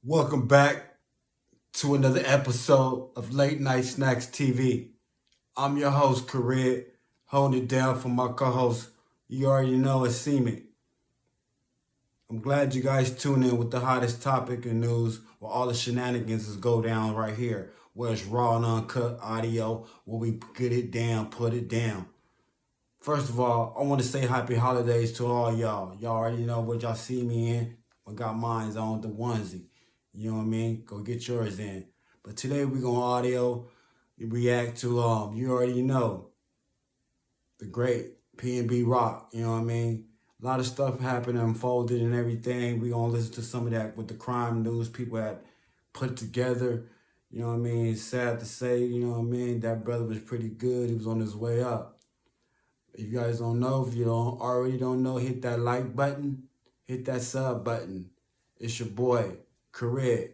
Welcome back to another episode of Late Night Snacks TV. I'm your host, Karid, holding it down for my co-host. You already know it's Seaman. I'm glad you guys tune in with the hottest topic in news, where all the shenanigans is go down right here, where it's raw and uncut audio, where we get it down, put it down. First of all, I want to say happy holidays to all y'all. Y'all already know what y'all see me in. I got mine on the onesie. You know what I mean? Go get yours in. But today we're going to audio react to, you already know, the great PnB Rock. You know what I mean? A lot of stuff happened, unfolded and everything. We're going to listen to some of that with the crime news people had put together. You know what I mean? It's sad to say, you know what I mean? That brother was pretty good. He was on his way up. If you guys don't know, if you already don't know, hit that like button, hit that sub button. It's your boy, Karid,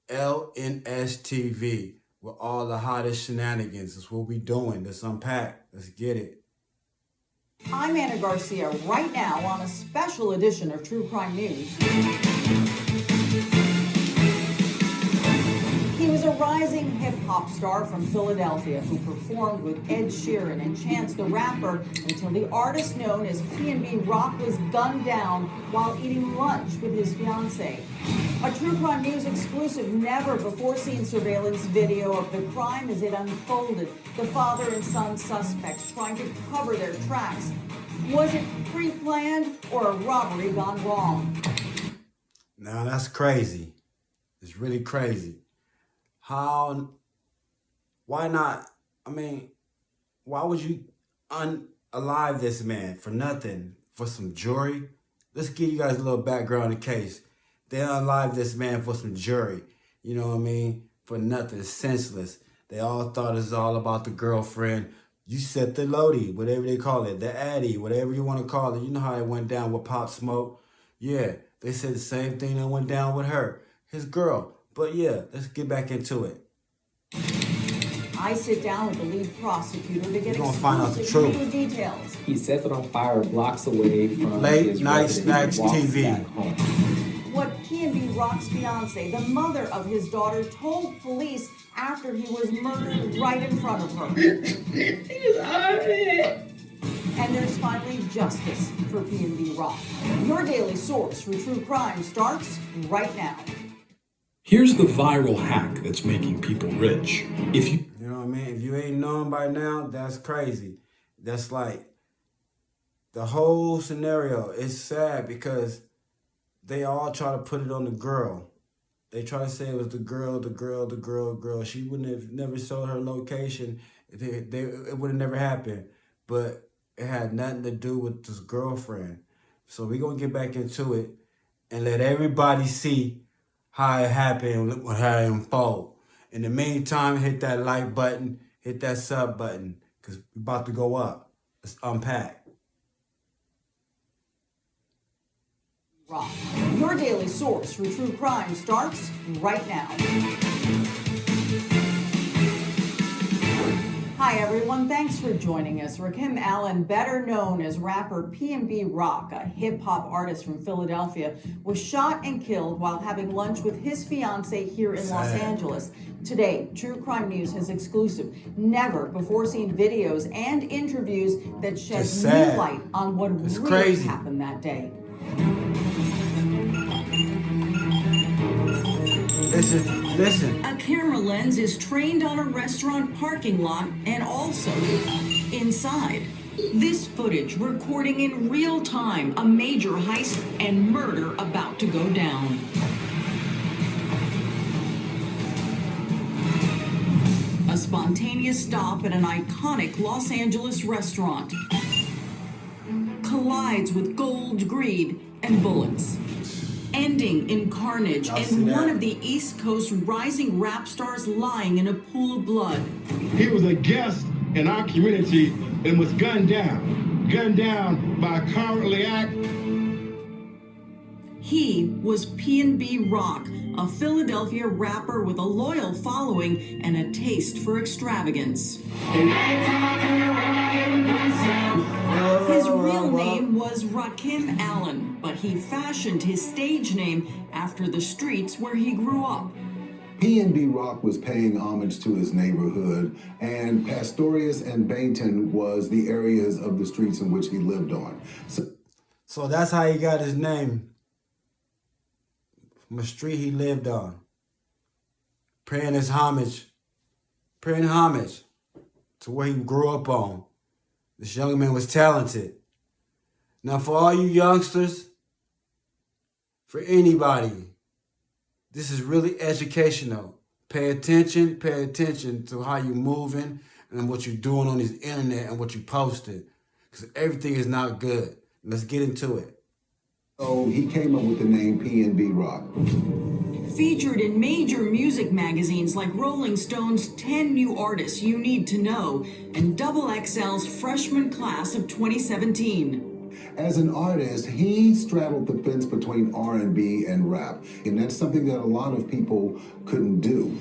LNSTV, with all the hottest shenanigans. That's what we doing. Let's unpack. Let's get it. I'm Anna Garcia, right now on a special edition of True Crime News. He was a rising hip-hop star from Philadelphia who performed with Ed Sheeran and Chance the Rapper until the artist known as PnB Rock was gunned down while eating lunch with his fiancée. A True Crime News exclusive never-before-seen surveillance video of the crime as it unfolded. The father and son suspects trying to cover their tracks. Was it pre-planned or a robbery gone wrong? Now that's crazy. It's really crazy. Why not? I mean, why would you unalive this man for nothing? For some jury? Let's give you guys a little background in case. They unalive this man for some jury. You know what I mean? For nothing, senseless. They all thought it was all about the girlfriend. You set the loadie, whatever they call it, the addy, whatever you want to call it. You know how it went down with Pop Smoke? Yeah, they said the same thing that went down with her, his girl. But yeah, let's get back into it. I sit down with the lead prosecutor to get exclusive legal details. He sets it on fire blocks away from Late his Night residence Snacks and walks TV. back home. What PnB Rock's fiance, the mother of his daughter, told police after he was murdered right in front of her. And there's finally justice for PnB Rock. Your daily source for true crime starts right now. Here's the viral hack that's making people rich. You know what I mean? If you ain't known by now, that's crazy. That's like the whole scenario is sad because they all try to put it on the girl. They try to say it was the girl. She wouldn't have never showed her location. It would have never happened. But it had nothing to do with this girlfriend. So we're going to get back into it and let everybody see how it happened, how it unfold. In the meantime, hit that like button, hit that sub button, because we're about to go up. Let's unpack. Rock. Your daily source for true crime starts right now. Hi everyone, thanks for joining us. Rakim Allen, better known as rapper PnB Rock, a hip-hop artist from Philadelphia, was shot and killed while having lunch with his fiancée here in Los Angeles. Today, True Crime News has exclusive, never-before-seen videos and interviews that shed new light on what really happened that day. Listen. A camera lens is trained on a restaurant parking lot and also inside. This footage recording in real time a major heist and murder about to go down. A spontaneous stop at an iconic Los Angeles restaurant collides with gold, greed, and bullets, ending in carnage and one of the East Coast rising rap stars lying in a pool of blood. He was a guest in our community and was gunned down by a cowardly act. He was PnB Rock, a Philadelphia rapper with a loyal following and a taste for extravagance. His real name was Rakim Allen, but he fashioned his stage name after the streets where he grew up. PnB Rock was paying homage to his neighborhood, and Pastorius and Bainton was the areas of the streets in which he lived on. So that's how he got his name, from a street he lived on. Paying homage to where he grew up on. This young man was talented. Now for all you youngsters, for anybody, this is really educational. Pay attention to how you're moving and what you're doing on this internet and what you posted. Because everything is not good. Let's get into it. So he came up with the name PnB Rock. Featured in major music magazines like Rolling Stone's 10 New Artists You Need to Know and XXL's freshman class of 2017. As an artist, he straddled the fence between R&B and rap, and that's something that a lot of people couldn't do.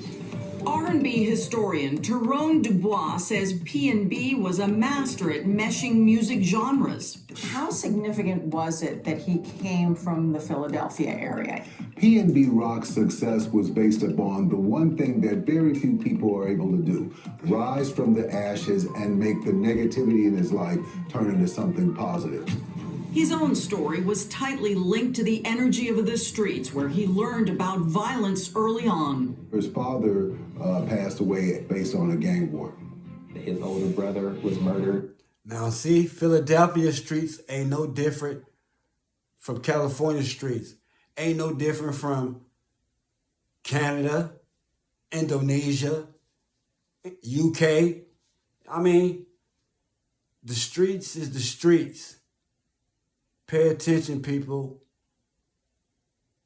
R&B historian Tyrone Dubois says PnB was a master at meshing music genres. How significant was it that he came from the Philadelphia area? PnB Rock's success was based upon the one thing that very few people are able to do: rise from the ashes and make the negativity in his life turn into something positive. His own story was tightly linked to the energy of the streets, where he learned about violence early on. His father passed away based on a gang war. His older brother was murdered. Now see, Philadelphia streets ain't no different from California streets. Ain't no different from Canada, Indonesia, UK. I mean, the streets is the streets. Pay attention, people.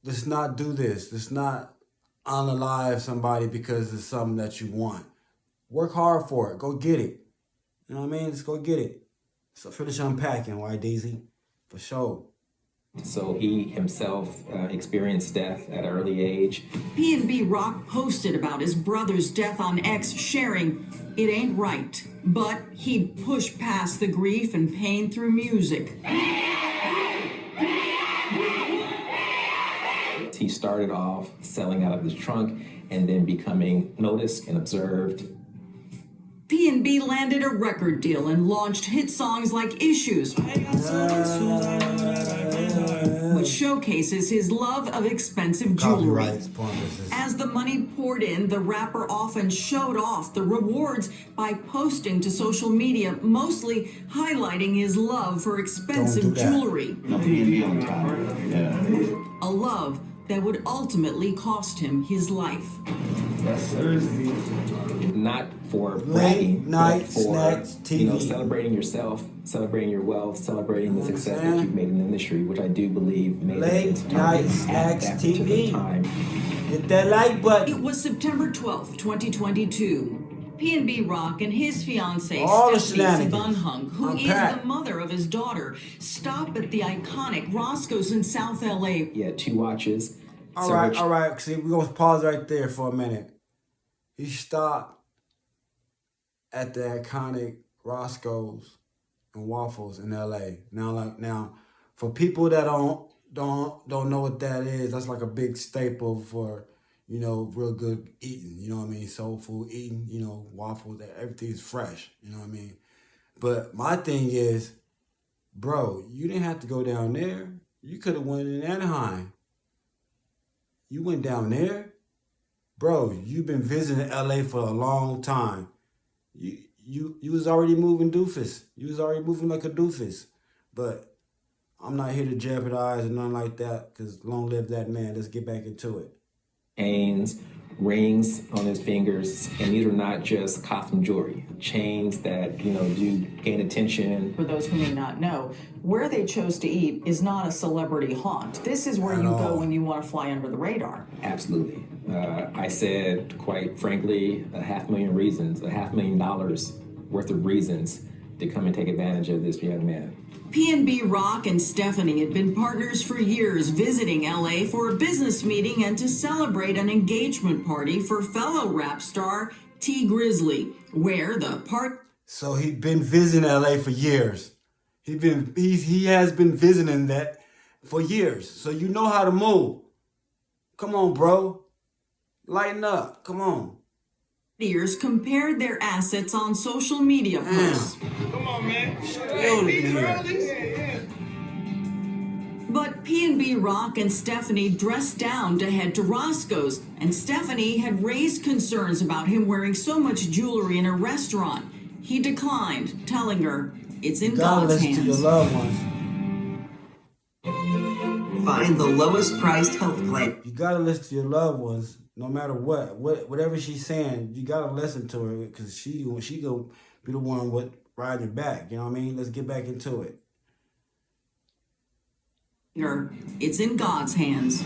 Let's not do this. Let's not unalive somebody because it's something that you want. Work hard for it. Go get it. You know what I mean? Let's go get it. So finish unpacking, right, Daisy? For sure. So he himself experienced death at an early age. PnB Rock posted about his brother's death on X, sharing, "It ain't right." But he pushed past the grief and pain through music. He started off selling out of his trunk and then becoming noticed and observed. PnB landed a record deal and launched hit songs like Issues, which showcases his love of expensive jewelry. As the money poured in, the rapper often showed off the rewards by posting to social media, mostly highlighting his love for expensive jewelry. A love that would ultimately cost him his life. Not for bragging, Night but for Snacks TV. celebrating yourself, celebrating your wealth, celebrating the success that you've made in the industry, which I do believe made Late Night Snacks TV. Time. Hit that like button. It was September 12th, 2022. PnB Rock and his fiancée, All the Stephanie shenanigans. Bunhung, who is Unpack. the mother of his daughter, stop at the iconic Roscoe's in South LA. He had 2 watches. All right. See, we're going to pause right there for a minute. He stopped at the iconic Roscoe's and Waffles in LA. Now, for people that don't know what that is, that's like a big staple for, real good eating. You know what I mean? Soul food eating, waffles, everything's fresh. You know what I mean? But my thing is, bro, you didn't have to go down there. You could have went in Anaheim. You went down there? Bro, you've been visiting LA for a long time. You was already moving doofus. You was already moving like a doofus. But I'm not here to jeopardize or nothing like that, because long live that man. Let's get back into it. Chains, rings on his fingers, and these are not just costume jewelry. Chains that, do gain attention. For those who may not know, where they chose to eat is not a celebrity haunt. This is where you go when you want to fly under the radar. Absolutely. I said, quite frankly, $500,000 reasons, $500,000 worth of reasons to come and take advantage of this young man. PnB Rock and Stephanie had been partners for years, visiting LA for a business meeting and to celebrate an engagement party for fellow rap star T Grizzly, where the So he'd been visiting LA for years. He has been visiting that for years. So you know how to move. Come on, bro. Lighten up. Come on. partiers compared their assets on social media posts. Come on, man. But PnB Rock and Stephanie dressed down to head to Roscoe's, and Stephanie had raised concerns about him wearing so much jewelry in a restaurant. He declined, telling her it's in Gotta God's listen to your hands. loved ones. Find the lowest priced health plan. You gotta listen to your loved ones, no matter whatever she's saying. You gotta listen to her because she gonna be the one with riding back. You know what I mean? Let's get back into it. It's in God's hands.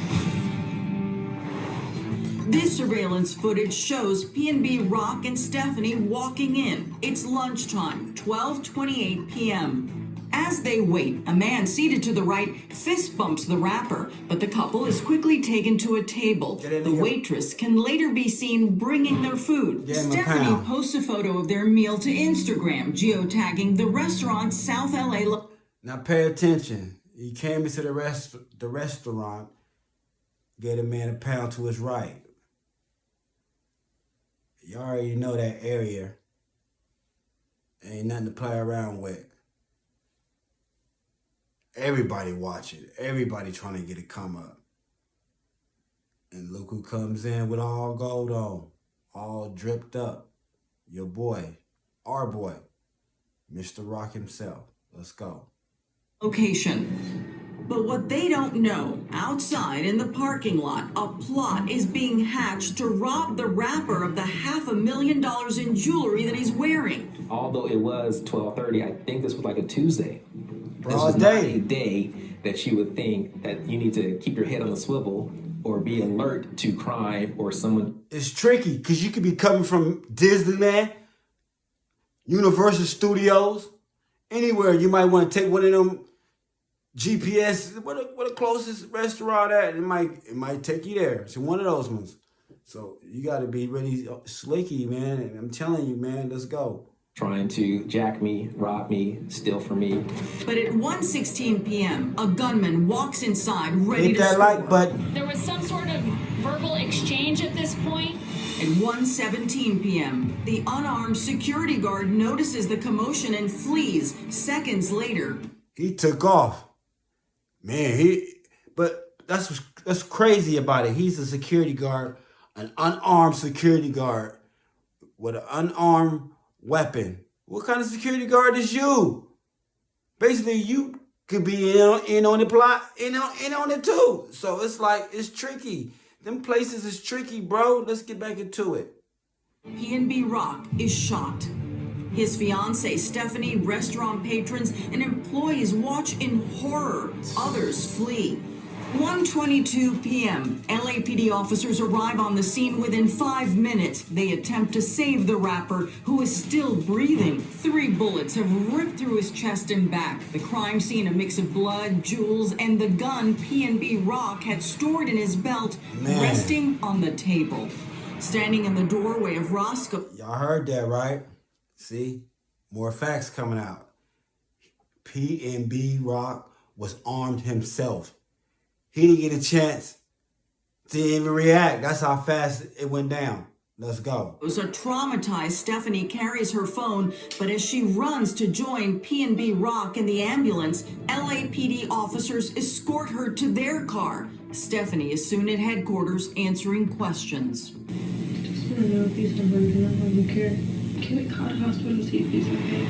This surveillance footage shows PnB Rock and Stephanie walking in. It's lunchtime, 12:28 p.m. As they wait, a man seated to the right fist bumps the rapper, but the couple is quickly taken to a table. The waitress can later be seen bringing their food. Stephanie posts a photo of their meal to Instagram, geotagging the restaurant South LA. Now pay attention. He came into the restaurant, gave a man a pound to his right. You already know that area. Ain't nothing to play around with. Everybody watching. Everybody trying to get a come up. And look who comes in with all gold on. All dripped up. Your boy. Our boy. Mr. Rock himself. Let's go. Location. But what they don't know, outside in the parking lot, a plot is being hatched to rob the rapper of the $500,000 in jewelry that he's wearing. Although it was 12:30, I think this was like a Tuesday. This Broad was not day. a day that you would think that you need to keep your head on a swivel or be alert to crime or someone. It's tricky because you could be coming from Disneyland, Universal Studios, anywhere. You might want to take one of them GPS. What the closest restaurant at? It might take you there. So one of those ones. So you got to be really slicky, man. And I'm telling you, man, let's go. Trying to jack me, rob me, steal from me. But at 1:16 p.m., a gunman walks inside ready Hit to that score. like button. There was some sort of verbal exchange at this point. At 1:17 p.m., the unarmed security guard notices the commotion and flees. Seconds later, He took off. Man, but that's what's crazy about it. He's a security guard, an unarmed security guard with an unarmed weapon. What kind of security guard is you? Basically, you could be in on the plot, in on it too. So it's like, it's tricky. Them places is tricky, bro. Let's get back into it. PnB Rock is shot. His fiancée, Stephanie, restaurant patrons, and employees watch in horror. Others flee. 1:22 p.m. LAPD officers arrive on the scene within 5 minutes. They attempt to save the rapper, who is still breathing. 3 bullets have ripped through his chest and back. The crime scene, a mix of blood, jewels, and the gun PnB Rock had stored in his belt, resting on the table. Standing in the doorway of Roscoe. Y'all heard that, right? See? More facts coming out. PnB Rock was armed himself. He didn't get a chance to even react. That's how fast it went down. Let's go. A traumatized Stephanie carries her phone, but as she runs to join PnB Rock in the ambulance, LAPD officers escort her to their car. Stephanie is soon at headquarters answering questions. I just want to know if he's hungry enough. I don't care. Can we call the hospital to see if he's okay?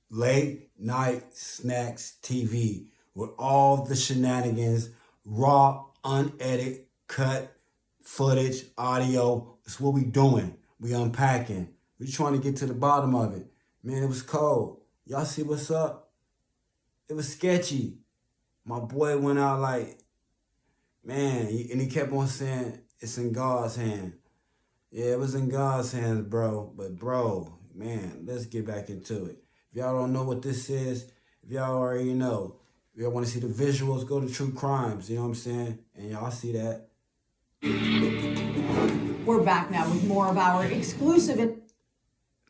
Late Night Snacks TV with all the shenanigans, raw, unedited, cut footage, audio. It's what we doing. We unpacking. We trying to get to the bottom of it. Man, it was cold. Y'all see what's up? It was sketchy. My boy went out like, man, and he kept on saying, it's in God's hand. Yeah, it was in God's hands, bro. But bro, man, let's get back into it. If y'all don't know what this is, if y'all already know, if y'all want to see the visuals, go to True Crimes. You know what I'm saying? And y'all see that. We're back now with more of our exclusive.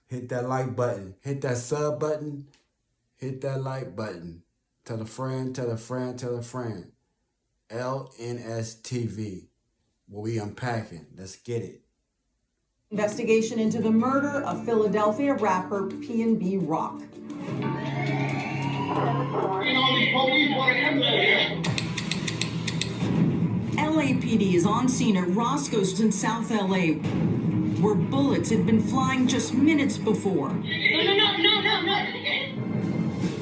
Hit that like button. Hit that sub button. Hit that like button. Tell a friend, tell a friend, tell a friend. LNS TV. Where we unpacking. Let's get it. Investigation into the murder of Philadelphia rapper PnB Rock. LAPD is on scene at Roscoe's in South LA, where bullets had been flying just minutes before. No.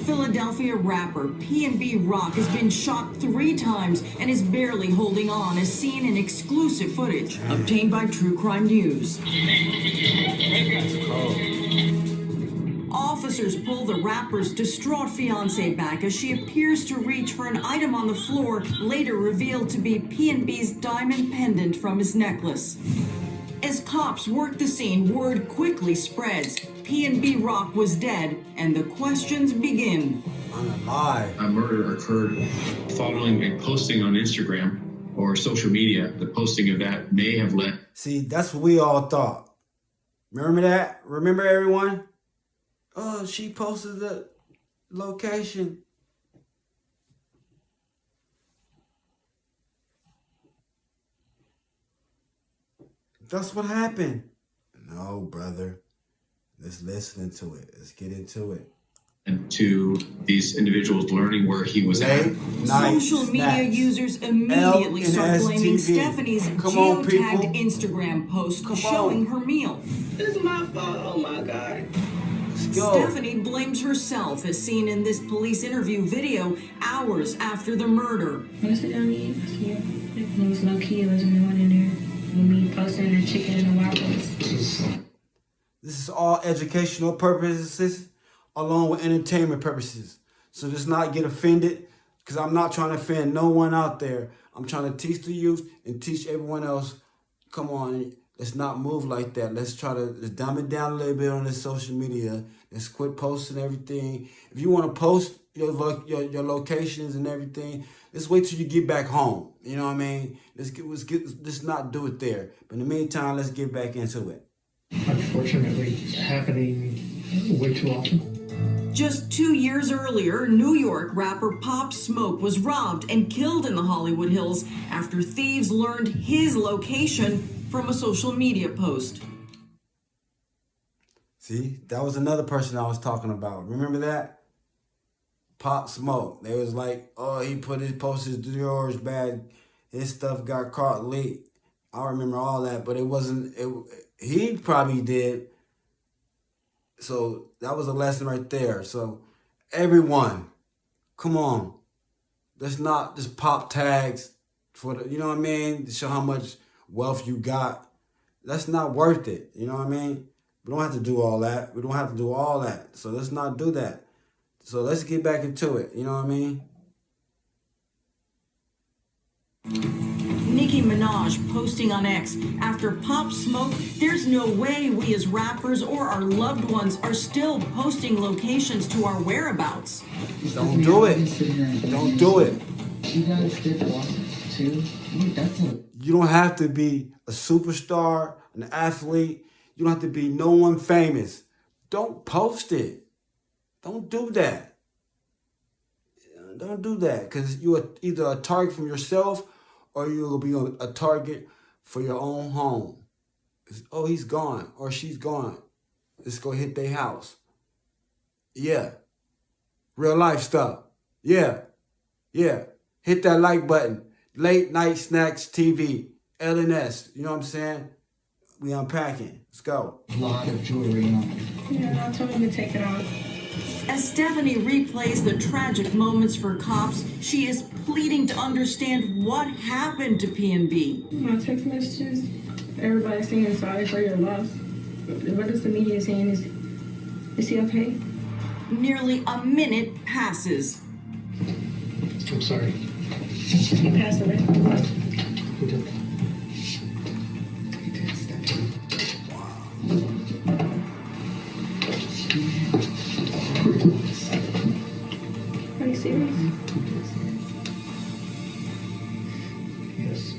Philadelphia rapper PnB Rock has been shot 3 times and is barely holding on, as seen in exclusive footage obtained by True Crime News. Officers pull the rapper's distraught fiancée back as she appears to reach for an item on the floor, later revealed to be PnB's diamond pendant from his necklace. As cops work the scene, word quickly spreads. PnB Rock was dead, and the questions begin. Unalive. A murder occurred following a posting on Instagram or social media. The posting of that may have led. See, that's what we all thought. Remember that? Remember, everyone? Oh, she posted the location. That's what happened. No, brother. Let's listen to it. Let's get into it. And to these individuals learning where he was at. Social media users immediately start blaming Stephanie's geotagged Instagram post showing her meal. This is my fault. Oh my God. Stephanie blames herself, as seen in this police interview video hours after the murder. When I sit down to eat, I see it was low key. There was no one in there. Me posting the chicken and the waffles. This is all educational purposes along with entertainment purposes. So just not get offended, because I'm not trying to offend no one out there. I'm trying to teach the youth and teach everyone else. Come on, let's not move like that. Let's dumb it down a little bit on this social media. Let's quit posting everything. If you want to post your locations and everything, let's wait till you get back home. You know what I mean? Let's not do it there. But in the meantime, let's get back into it. Unfortunately, happening way too often. Just 2 years earlier, New York rapper Pop Smoke was robbed and killed in the Hollywood Hills after thieves learned his location from a social media post. See, that was another person I was talking about. Remember that? Pop Smoke. They was like, oh, he posted his drawers bad. His stuff got caught leaked. I remember all that, but he probably did. So that was a lesson right there. So everyone, come on. Let's not just pop tags for you know what I mean? To show how much wealth you got. That's not worth it. You know what I mean? We don't have to do all that. We don't have to do all that. So let's not do that. So let's get back into it. You know what I mean? Nicki Minaj posting on X, after Pop Smoke, there's no way we as rappers or our loved ones are still posting locations to our whereabouts. Don't do it. Don't do it. You guys did walk too? You don't have to be a superstar, an athlete. You don't have to be no one famous. Don't post it. Don't do that. Don't do that, because you're either a target from yourself or you'll be a target for your own home. Oh, he's gone or she's gone. Let's go hit their house. Yeah. Real life stuff. Yeah. Yeah. Hit that like button. Late Night Snacks TV. LNS. You know what I'm saying? We unpacking. Let's go. A lot of jewelry on. Yeah, I told him to take it off. As Stephanie replays the tragic moments for cops, she is pleading to understand what happened to PnB. My text messages, everybody's saying sorry for your loss. What is the media saying? Is he okay? Nearly a minute passes. I'm sorry. He passed away. Who did that? He did, Stephanie. this.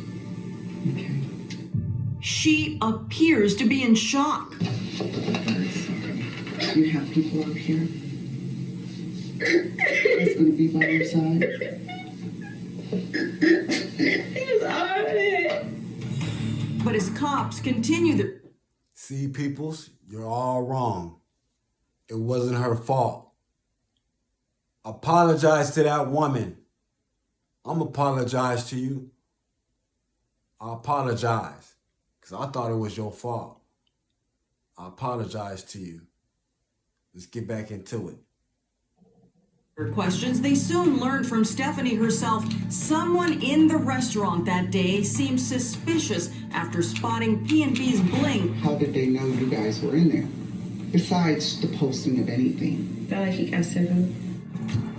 Okay. She appears to be in shock. Very sorry. You have people out here that's going to be by your side. But as cops continue the... See, peoples, you're all wrong. It wasn't her fault. Apologize to that woman. I'm apologize to you. I apologize. Because I thought it was your fault. I apologize to you. Let's get back into it. questions, they soon learned from Stephanie herself someone in the restaurant that day seemed suspicious after spotting PnB's bling. How did they know you guys were in there? Besides the posting of anything. I felt like he got sick of it.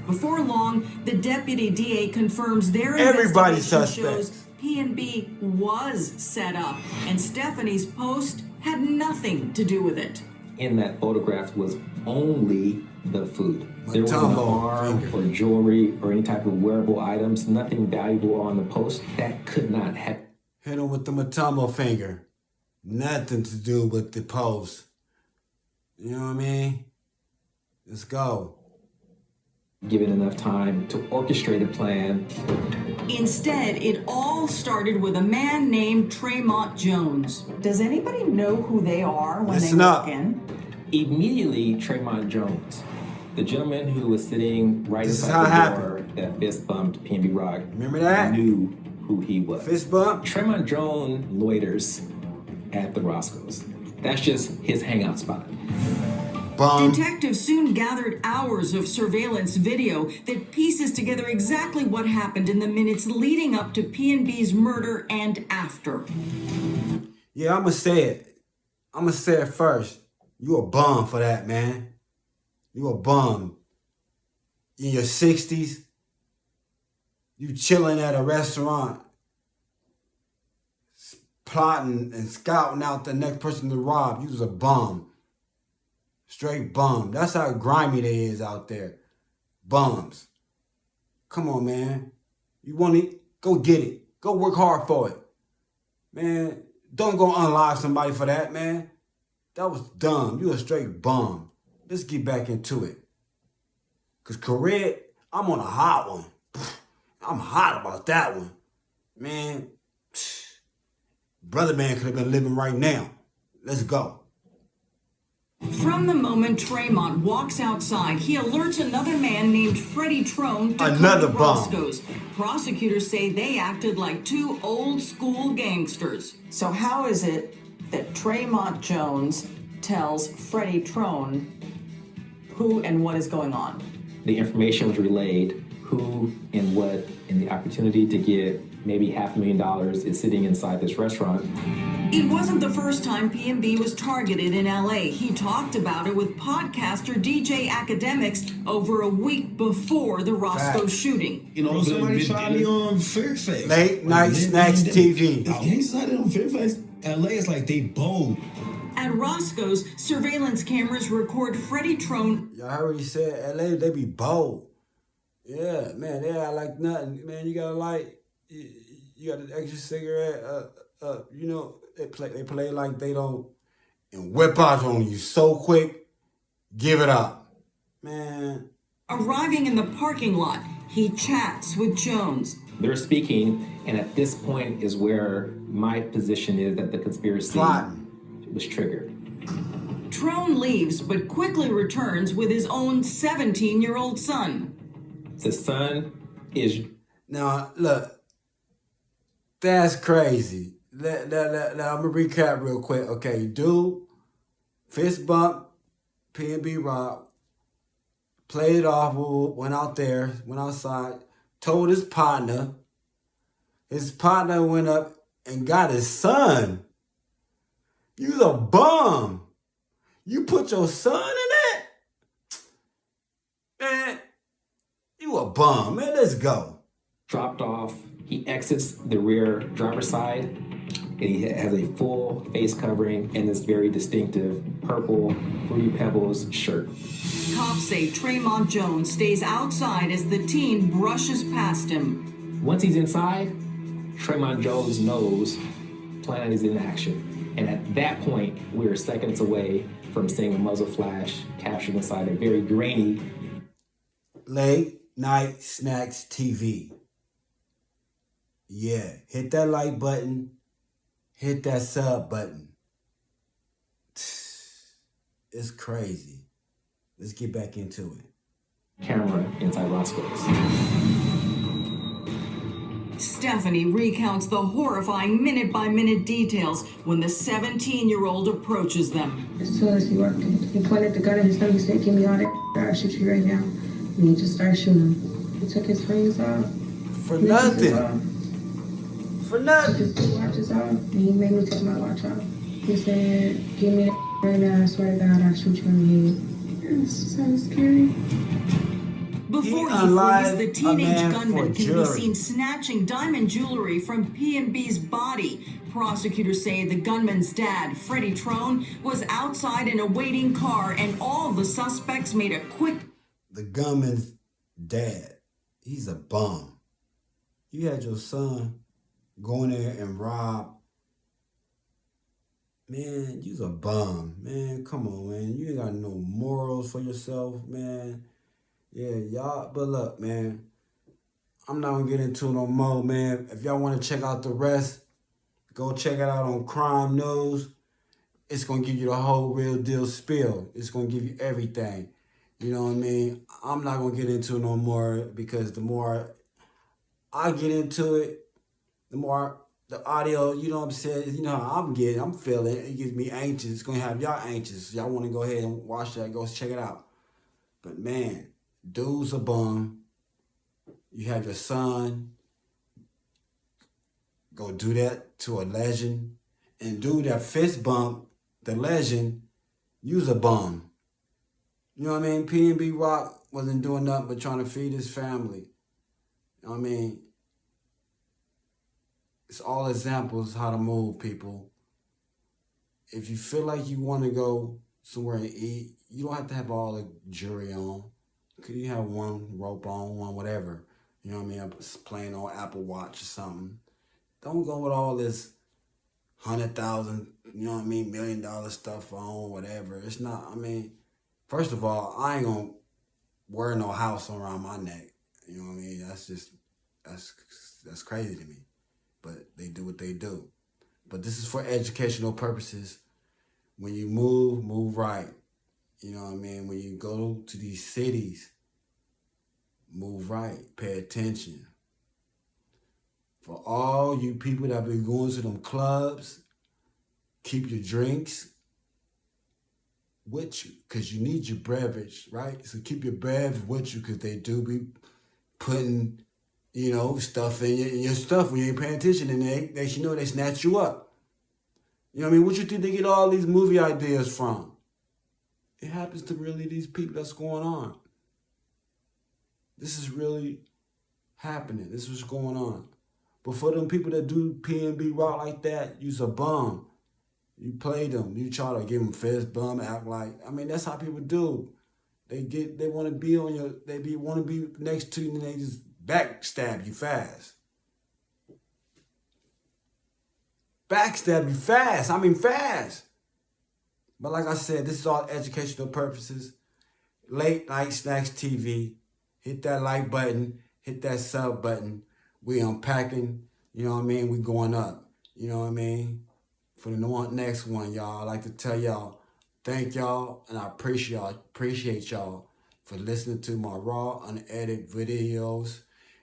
Before long, the deputy DA confirms their Everybody investigation suspects. shows PnB was set up, and Stephanie's post had nothing to do with it. In that photograph was only the food. There wasn't an Matumbo arm finger. or jewelry or any type of wearable items, nothing valuable on the post. That could not have. Hit him with the Matumbo finger. Nothing to do with the post. You know what I mean? Let's go. Given enough time to orchestrate a plan. Instead, it all started with a man named Tremont Jones. Does anybody know who they are when Listen they up. walk in? Immediately, Tremont Jones, the gentleman who was sitting right This is inside how it the door that fist bumped PnB Rock, Remember that? knew who he was. Fist bump? Tremont Jones loiters at the Roscoe's. That's just his hangout spot. Bum. Detectives soon gathered hours of surveillance video that pieces together exactly what happened in the minutes leading up to PnB's murder and after. Yeah, I'ma say it. I'ma say it first. You a bum for that, man. You a bum. In your 60s, you chilling at a restaurant, plotting and scouting out the next person to rob. You was a bum. Straight bum. That's how grimy they is out there. Bums. Come on, man. You want it? Go get it. Go work hard for it. Man, don't go unlive somebody for that, man. That was dumb. You a straight bum. Let's get back into it. Because Correct, I'm on a hot one. I'm hot about that one. Man, brother man could have been living right now. Let's go. From the moment Tremont walks outside, he alerts another man named Freddie Trone to Another come to bum. Roscoe's. Prosecutors say they acted like two old school gangsters. So how is it that Tremont Jones tells Freddie Trone who and what is going on? The information was relayed, who and what, and the opportunity to get maybe $500,000 is sitting inside this restaurant. It wasn't the first time PnB was targeted in LA. He talked about it with podcaster DJ Academics over a week before the Roscoe Facts. shooting. You know, somebody tried me on Fairfax. Late Night Snacks TV. It's gangsters out there on Fairfax. LA is like they bold. At Roscoe's, surveillance cameras record Freddie Trone. Y'all heard what he said? LA, they be bold. Yeah, man, they act like nothing. Man, you got a light. You got an extra cigarette. You know, they play like they don't, and whip out on you so quick. Give it up, man. Arriving in the parking lot, he chats with Jones. They're speaking, and at this point is where my position is that the conspiracy Plotting. was triggered. Trone leaves, but quickly returns with his own 17-year-old son. The son is Now, look, that's crazy. Now, I'm going to recap real quick. Okay, dude, fist bump, PnB Rock, played it off, went outside, told his partner. His partner went up and got his son. You's a bum. You put your son in that? Man, you a bum. Man, let's go. dropped off. He exits the rear driver's side, and he has a full face covering and this very distinctive purple Fruity Pebbles shirt. Cops say Tremont Jones stays outside as the teen brushes past him. Once he's inside, Tremont Jones knows Plan is in action. And at that point, we're seconds away from seeing a muzzle flash captured inside a very grainy Late Night Snacks TV. Yeah, hit that like button, hit that sub button. It's crazy. Let's get back into it. camera inside Roscoe's. Stephanie recounts the horrifying minute-by-minute details when the 17-year-old approaches them. As soon as he pointed the gun at his stomach, he said, "Give me all that, I'll shoot you right now." And he just started shooting him. He took his rings off. For nothing. For nothing. He took his watches off, and he made me take my watch off. He said, "Give me that right now, I swear to God, I'll shoot you in the head." It's so scary. Before he flees, the teenage gunman can be seen snatching diamond jewelry from PnB's body. Prosecutors say the gunman's dad, Freddie Trone, was outside in a waiting car, and all the suspects made a quick... The gunman's dad, he's a bum. You had your son go in there and rob. Man, you's a bum. Man, come on, man. You ain't got no morals for yourself, man. Yeah, y'all, but look, man, I'm not gonna get into no more, man. If y'all wanna check out the rest, go check it out on Crime News. It's gonna give you the whole real deal spill. It's gonna give you everything. You know what I mean? I'm not gonna get into no more because the more I get into it, the more the audio, you know what I'm saying? You know how I'm feeling. It gets me anxious. It's gonna have y'all anxious. Y'all wanna go ahead and watch that, go check it out. But man, dude's a bum. You have your son go do that to a legend. And dude that fist bump the legend, you's a bum. You know what I mean? PnB Rock wasn't doing nothing but trying to feed his family. You know what I mean? It's all examples how to move, people. If you feel like you want to go somewhere and eat, you don't have to have all the jewelry on. You have one rope on, one whatever. You know what I mean? Playing on Apple Watch or something. Don't go with all this 100,000, you know what I mean, $1 million stuff on, whatever. It's not, I mean, first of all, I ain't gonna wear no house around my neck. You know what I mean? That's crazy to me. But they do what they do. But this is for educational purposes. When you move right. You know what I mean? When you go to these cities, move right. Pay attention. For all you people that be going to them clubs, keep your drinks with you because you need your beverage, right? So keep your beverage with you because they do be putting, you know, stuff in your stuff when you ain't paying attention, and they snatch you up. You know what I mean? What you think they get all these movie ideas from? It happens to really these people that's going on. This is really happening. This is what's going on. But for them people that do PnB Rock like that, you's a bum. You play them. You try to give them fist bum, act like. I mean, that's how people do. They want to be on your. Want to be next to you, and they just backstab you fast. Backstab you fast. I mean, fast. But like I said, this is all educational purposes. Late Night Snacks TV. Hit that like button. Hit that sub button. We unpacking. You know what I mean? We going up. You know what I mean? For the next one, y'all, I'd like to tell y'all, thank y'all, and I appreciate y'all for listening to my raw, unedited videos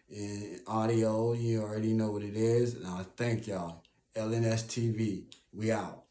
and audio. You already know what it is. And I thank y'all. LNS TV. We out.